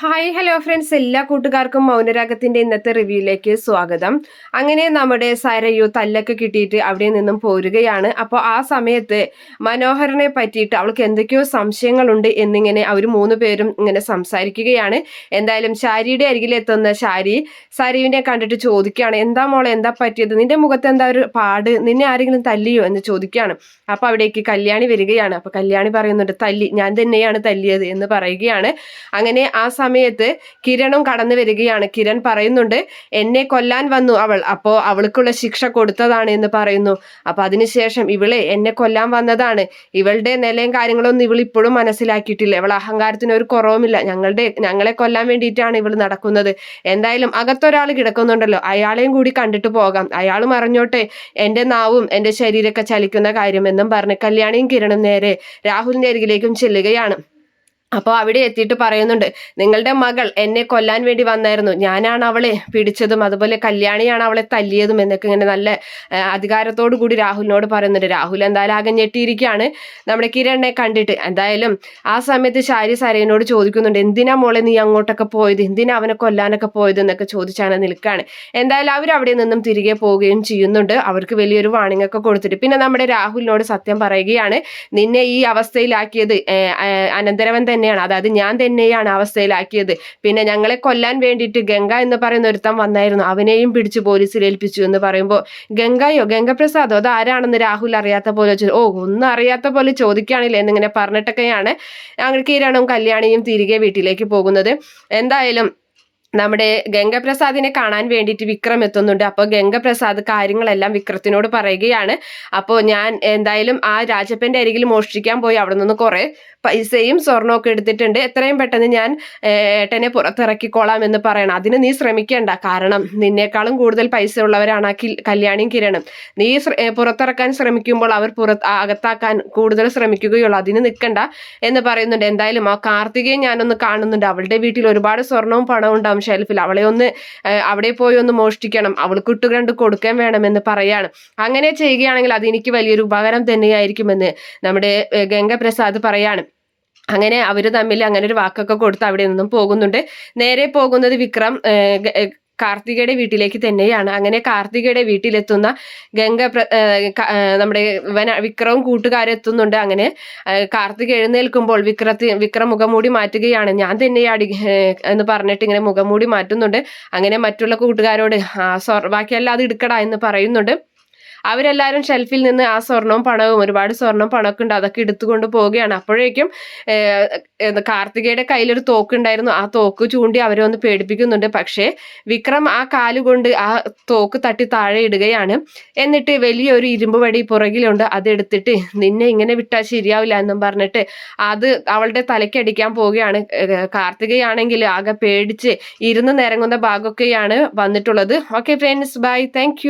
Hi hello friends, എല്ലാ കൂട്ടുകാർക്കും മൗനരാഗത്തിന്റെ ഇന്നത്തെ റിവ്യൂയിലേക്ക് സ്വാഗതം. അങ്ങനെ നമ്മുടെ സരയു തല്ലൊക്കെ കിട്ടിയിട്ട് അവിടെ നിന്നും പോരുകയാണ്. അപ്പോൾ ആ സമയത്ത് മനോഹരനെ പറ്റിയിട്ട് അവൾക്ക് എന്തൊക്കെയോ സംശയങ്ങളുണ്ട് എന്നിങ്ങനെ അവർ മൂന്ന് പേരും ഇങ്ങനെ സംസാരിക്കുകയാണ്. എന്തായാലും ശാരിയുടെ അരികിലെത്തുന്ന ശാരി സരയുവിനെ കണ്ടിട്ട് ചോദിക്കുകയാണ്, എന്താ മോളെ, എന്താ പറ്റിയത്, നിന്റെ മുഖത്ത് എന്താ ഒരു പാട്, നിന്നെ ആരെങ്കിലും തല്ലിയോ എന്ന് ചോദിക്കുകയാണ്. അപ്പൊ അവിടേക്ക് കല്യാണി വരികയാണ്. അപ്പൊ കല്യാണി പറയുന്നുണ്ട്, തല്ലി, ഞാൻ തന്നെയാണ് തല്ലിയത് എന്ന് പറയുകയാണ്. അങ്ങനെ ആ സമയത്ത് കിരണും കടന്നു വരികയാണ്. കിരൺ പറയുന്നുണ്ട്, എന്നെ കൊല്ലാൻ വന്നു അവൾ, അപ്പോ അവൾക്കുള്ള ശിക്ഷ കൊടുത്തതാണ് എന്ന് പറയുന്നു. അപ്പൊ അതിനുശേഷം ഇവളെ എന്നെ കൊല്ലാൻ വന്നതാണ്, ഇവളുടെ നിലയും കാര്യങ്ങളൊന്നും ഇവൾ ഇപ്പോഴും മനസ്സിലാക്കിയിട്ടില്ല, ഇവൾ അഹങ്കാരത്തിന് ഒരു കുറവുമില്ല, ഞങ്ങളെ കൊല്ലാൻ വേണ്ടിയിട്ടാണ് ഇവൾ നടക്കുന്നത്. എന്തായാലും അകത്തൊരാൾ കിടക്കുന്നുണ്ടല്ലോ, അയാളെയും കൂടി കണ്ടിട്ട് പോകാം, അയാളും അറിഞ്ഞോട്ടെ എന്റെ നാവും എന്റെ ശരീരമൊക്കെ ചലിക്കുന്ന കാര്യമെന്നും പറഞ്ഞ് കല്യാണിയും കിരണും നേരെ രാഹുലിന്റെ അരികിലേക്കും ചെല്ലുകയാണ്. അപ്പോൾ അവിടെ എത്തിയിട്ട് പറയുന്നുണ്ട്, നിങ്ങളുടെ മകൾ എന്നെ കൊല്ലാൻ വേണ്ടി വന്നായിരുന്നു, ഞാനാണ് അവളെ പിടിച്ചതും അതുപോലെ കല്യാണിയാണ് അവളെ തല്ലിയതും എന്നൊക്കെ ഇങ്ങനെ നല്ല അധികാരത്തോടു കൂടി രാഹുലിനോട് പറയുന്നുണ്ട്. രാഹുൽ എന്തായാലും ആകെ ഞെട്ടിയിരിക്കുകയാണ് നമ്മുടെ കിരണിനെ കണ്ടിട്ട്. എന്തായാലും ആ സമയത്ത് ശാരി സരയനോട് ചോദിക്കുന്നുണ്ട്, എന്തിനാ മോളെ നീ അങ്ങോട്ടൊക്കെ പോയത്, എന്തിനാ അവനെ കൊല്ലാനൊക്കെ പോയത് എന്നൊക്കെ ചോദിച്ചാണ് നിൽക്കുകയാണ്. എന്തായാലും അവർ അവിടെ നിന്നും തിരികെ പോവുകയും ചെയ്യുന്നുണ്ട്. അവർക്ക് വലിയൊരു വാണിംഗ് ഒക്കെ കൊടുത്തിട്ട് പിന്നെ നമ്മുടെ രാഹുലിനോട് സത്യം പറയുകയാണ്, നിന്നെ ഈ അവസ്ഥയിലാക്കിയത് അനന്തരവൻ തന്നെയാണ്, അതായത് ഞാൻ തന്നെയാണ് അവസ്ഥയിലാക്കിയത്. പിന്നെ ഞങ്ങളെ കൊല്ലാൻ വേണ്ടിയിട്ട് ഗംഗ എന്ന് പറയുന്ന ഒരുത്തം വന്നായിരുന്നു, അവനെയും പിടിച്ച് പോലീസിൽ ഏൽപ്പിച്ചു എന്ന് പറയുമ്പോൾ, ഗംഗയോ ഗംഗപ്രസാദോ അത് ആരാണെന്ന് രാഹുൽ അറിയാത്ത പോലെ ഒന്നും അറിയാത്ത പോലെ ചോദിക്കുകയാണില്ലേ എന്നിങ്ങനെ പറഞ്ഞിട്ടൊക്കെയാണ് ഞങ്ങൾ കിരണും കല്യാണിയും തിരികെ വീട്ടിലേക്ക് പോകുന്നത്. എന്തായാലും നമ്മുടെ ഗംഗപ്രസാദിനെ കാണാൻ വേണ്ടിയിട്ട് വിക്രം എത്തുന്നുണ്ട്. അപ്പോൾ ഗംഗപ്രസാദ് കാര്യങ്ങളെല്ലാം വിക്രത്തിനോട് പറയുകയാണ്. അപ്പോൾ ഞാൻ എന്തായാലും ആ രാജപ്പന്റെ അരികിൽ മോഷ്ടിക്കാൻ പോയി അവിടെ നിന്ന് കുറെ പൈസയും സ്വർണമൊക്കെ എടുത്തിട്ടുണ്ട്, എത്രയും പെട്ടെന്ന് ഞാൻ ഏട്ടനെ പുറത്തിറക്കിക്കോളാം എന്ന് പറയണം. അതിന് നീ ശ്രമിക്കേണ്ട, കാരണം നിന്നേക്കാളും കൂടുതൽ പൈസ ഉള്ളവരാണ് ആ കല്യാണിയും കിരണും. നീ പുറത്തിറക്കാൻ ശ്രമിക്കുമ്പോൾ അവർ അകത്താക്കാൻ കൂടുതൽ ശ്രമിക്കുകയുള്ളൂ, അതിന് നിൽക്കണ്ട എന്ന് പറയുന്നുണ്ട്. എന്തായാലും ആ കാർത്തികയെ ഞാനൊന്ന് കാണുന്നുണ്ട്, അവളുടെ വീട്ടിൽ ഒരുപാട് സ്വർണവും പണവും ഉണ്ടാവും ഷെൽഫിൽ, അവളെ ഒന്ന് അവിടെ പോയി ഒന്ന് മോഷ്ടിക്കണം, അവൾക്ക് ഇട്ട് കണ്ട് കൊടുക്കാൻ വേണമെന്ന് പറയാണ്. അങ്ങനെ ചെയ്യുകയാണെങ്കിൽ അത് എനിക്ക് വലിയൊരു ഉപകാരം തന്നെയായിരിക്കുമെന്ന് നമ്മുടെ ഗംഗപ്രസാദ് പറയാണ്. അങ്ങനെ അവർ തമ്മിൽ അങ്ങനെ ഒരു വാക്കൊക്കെ കൊടുത്ത് അവിടെ നിന്നും പോകുന്നുണ്ട്. നേരെ പോകുന്നത് വിക്രം കാർത്തികയുടെ വീട്ടിലേക്ക് തന്നെയാണ്. അങ്ങനെ കാർത്തികയുടെ വീട്ടിലെത്തുന്ന നമ്മുടെ വിക്രവും കൂട്ടുകാരും എത്തുന്നുണ്ട്. അങ്ങനെ കാർത്തിക എഴുന്നേൽക്കുമ്പോൾ വിക്രം മുഖംമൂടി മാറ്റുകയാണ്. ഞാൻ തന്നെയാണ് എന്ന് പറഞ്ഞിട്ട് ഇങ്ങനെ മുഖംമൂടി മാറ്റുന്നുണ്ട്. അങ്ങനെ മറ്റുള്ള കൂട്ടുകാരോട് ബാക്കിയെല്ലാം അത് എടുക്കടാ എന്ന് പറയുന്നുണ്ട്. അവരെല്ലാവരും ഷെൽഫിൽ നിന്ന് ആ സ്വർണവും പണവും, ഒരുപാട് സ്വർണം പണമൊക്കെ ഉണ്ട്, അതൊക്കെ എടുത്തുകൊണ്ട് പോവുകയാണ്. അപ്പോഴേക്കും കാർത്തികയുടെ കയ്യിലൊരു തോക്കുണ്ടായിരുന്നു, ആ തോക്ക് ചൂണ്ടി അവരെ ഒന്ന് പേടിപ്പിക്കുന്നുണ്ട്. പക്ഷേ വിക്രം ആ കാലുകൊണ്ട് ആ തോക്ക് തട്ടി താഴെ ഇടുകയാണ്. എന്നിട്ട് വലിയൊരു ഇരുമ്പ് വടി പുറകിലുണ്ട്, അതെടുത്തിട്ട് നിന്നെ ഇങ്ങനെ വിട്ടാൽ ശരിയാവില്ല എന്നും പറഞ്ഞിട്ട് അത് അവളുടെ തലയ്ക്കടിക്കാൻ പോവുകയാണ്. കാർത്തികയാണെങ്കിൽ ആകെ പേടിച്ച് ഇരുന്ന് നിരങ്ങുന്ന ഭാഗമൊക്കെയാണ് വന്നിട്ടുള്ളത്. Okay friends, by, thank